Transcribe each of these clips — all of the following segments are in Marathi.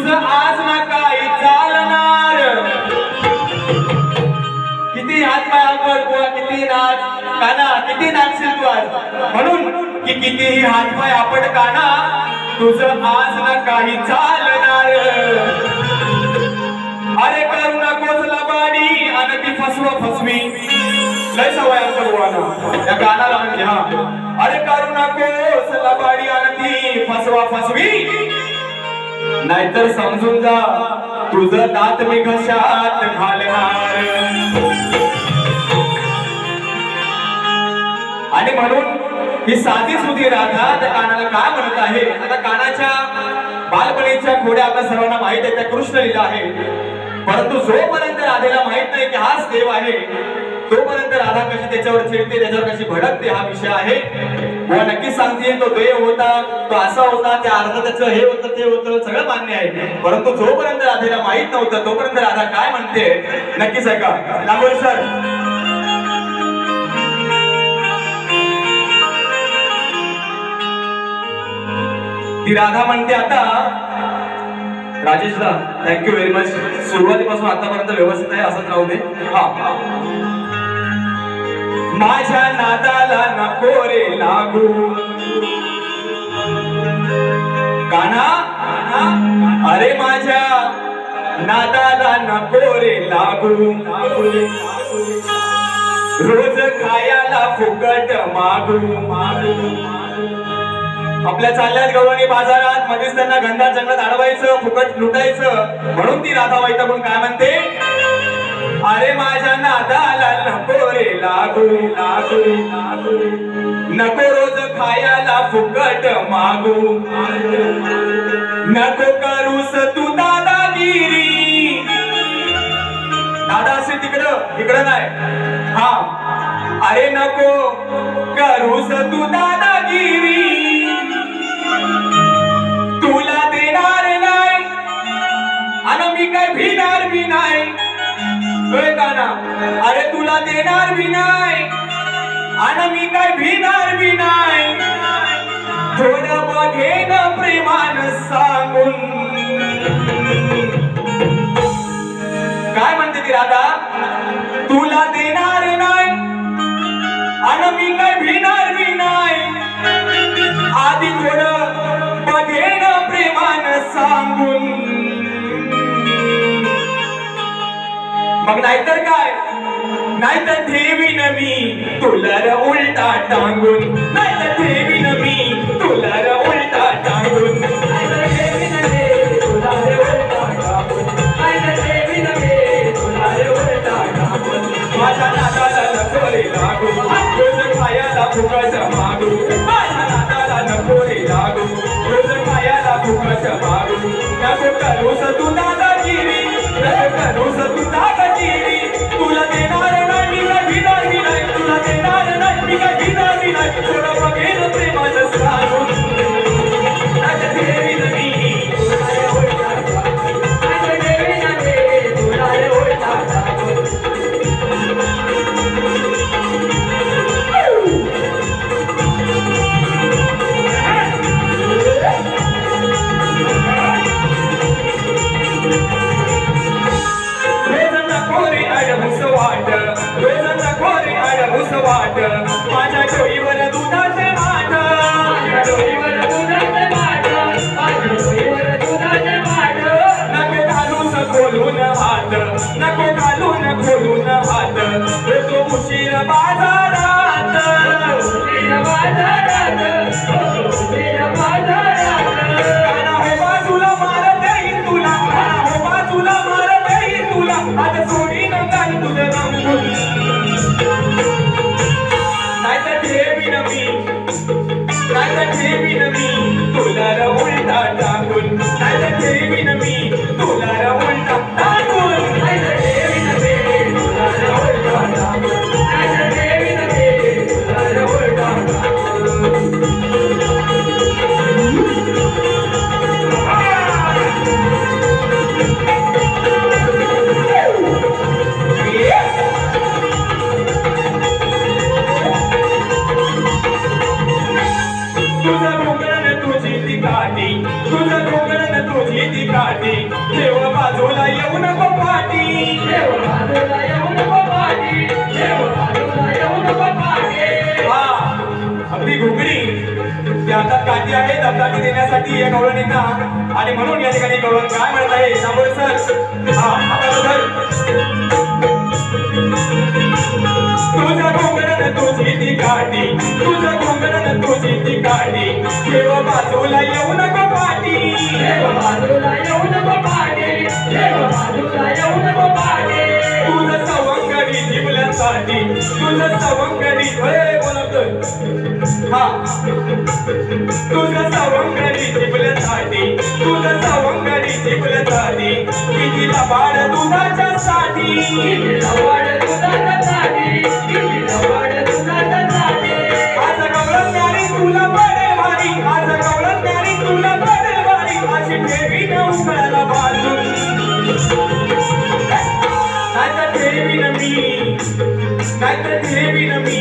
तुझं आज ना काही चालणार. किती हात पायावर गोळा, किती नाच काना, किती नाचशील तू आज. म्हणून की कितीही हात पाय आपट काना, तुझं आज ना काही चालणार. अरे करू नकोस लबाडी आणि ती फसवा फसवी. लय सवय असतं गोवाना या गाण्याला म्हणजे. हा अरे करू नकोस लबाडी आणि ती फसवा फसवी, नाहीतर समजून जा तुझं दात मी घशात घालणार. आणि म्हणून ही साधी सुधी राधा त्या कानाला काय म्हणत आहे. आता कानाच्या बालपणीच्या खोड्या आपल्या सर्वांना माहित आहे, त्या कृष्ण लीला आहे. परंतु जोपर्यंत राधेला माहित नाही की हाच देव आहे, तोपर्यंत राधा कशी त्याच्यावर चिडते, त्याच्यावर कशी भडकते हा विषय आहे. व नक्कीच सांगते तो देव होता, तो असा होता, त्या अर्ध त्याचं हे होतं ते होतं सगळं मान्य आहे. परंतु जोपर्यंत राधेला माहित नव्हतं तोपर्यंत राधा काय म्हणते नक्कीच ऐका. लांबोरे सर. ती राधा म्हणते आता. राजेशदा थँक्यू व्हेरी मच. सुरुवातीपासून आतापर्यंत व्यवस्थित आहे असंच राहू दे. हा माझ्या नादाला नको रे लागू काना, अरे माझ्या नादाला नको रे लागू. रोज खायला फुकट मागू मागू. आपल्या चालल्यात गवळणी बाजारात, मध्येच त्यांना गंधा जंगलात अडवायचं, फुकट लुटायचं. म्हणून ती राधा वैतागून काय म्हणते, अरे माझ्या नादाला नको रे लागू लागू लागू. नको रोज खायला फुकट मागू, नको करूस तू दादागिरी. दादा असेल तिकडं, इकडं नाही. हा अरे नको करूस तू दादागिरी, तुला देणार नाही आणि मी काय भिणार बी नाही. अरे तुला देणार बी नाही आणि मी काय भिणार बी नाही. थोडं बघेन प्रेमान सांगून. काय म्हणते ती राधा, तुला देणार नाही आणि मी काय भिणार बी नाही. आधी थोडं बघेन प्रेमान सांगून, मग नाहीतर काय, नाहीतर ठेवीन मी तुला र उलटा टांगून. नाहीतर ठेवीन मी तुला र उलटा टांगून. नाहीतर ठेवीन मी तुला र उलटा टांगून. नाहीतर ठेवीन मी तुला र उलटा टांगून. माझ्या नादाला नको रे लागू, रोज खायला फुकट मागू. माझ्या नादाला नको रे लागू, रोज खायला फुकट मागू. नको करूस तू दादागिरी, नको करूस तू दादागिरी. तुला देणार नाही मी काय भिणार बी नाही. तुला देणार नाही मी काय भिणार बी नाही. थोडं बघेन प्रेमाचं सांगून. नाहीतर ठेवीन मी तुला रे उलटा टांगून. नाहीतर ठेवीन मी तुला रे उलटा टांगून. माझ्या डोईवर दुधाचे माठ, माझ्या डोईवर दुधाचे माठ, माझ्या डोईवर दुधाचे माठ. नको घालून खोलून हात, नको घालून खोलून हात. तो उशीर बाजारात, उशीर बाजारात, उशीर बाजारात. काना हो बाजूला मार देईन तुला, काना हो बाजूला मार देईन तुला. आता सोडीन काय तुझं रंगून. नाहीतर ठेवीन मी तुला र उलटा टांगून. नाहीतर ठेवीन मी तुला र उलटा टांगून. नाहीतर ठेवीन मी तुला र उलटा टांगून. नाहीतर ठेवीन दत्तानी देण्यासाठी या गवळणींना आणि म्हणून या ठिकाणी गवळण काय म्हणत आहे सांगोल सर हा आता सर तुझं घोंगडण तुझी ती काठी तुझं घोंगडण तुझी ती काठी देव बाजूला येऊ नको पाठी देव बाजूला येऊ नको पाठी देव बाजूला येऊ नको पाठी तुझं सवंगडी जिबल्यासाठी तुझं सवंगडी बोलतोय हा तुझं सवंगडी जिबल्यासाठी तुझं सवंगडी जिबल्यासाठी किती लबाड दुधाच्या साठी किती लबाड दुधाच्या साठी किती लबाड दुधाच्या साठी आज गवळण न्यारी तुला पडे भारी आज गवळण न्यारी तुला पडे भारी अशी ठेवी न उकळायला बाजून नाहीतर ठेवी न मी नाहीतर ठेवी न मी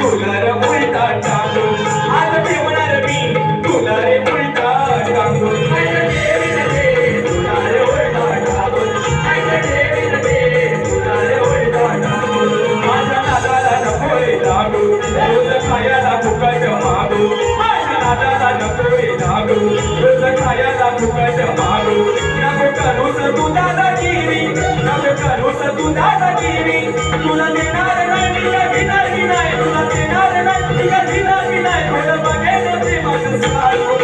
तुला रे उलटा टाकून आज ठेवणार मी तुला रे उलटा टाकून नाहीतर ठेवी न मी तुला रे उलटा टाकून नाहीतर ठेवी न मी तुला रे उलटा टाकून माझ्या नादाला नकोय लागू रोज खायला फुकट मागू माझ्या नादाला नकोय लागू रोज खायला फुकट मागू नको करूस तू दादागिरी नको करूस तू दादागिरी तुला देणार नाही मी घेणार की नाही तुला देणार नाही मी घेणार की नाही थोडं बघेल प्रेमाचं सारू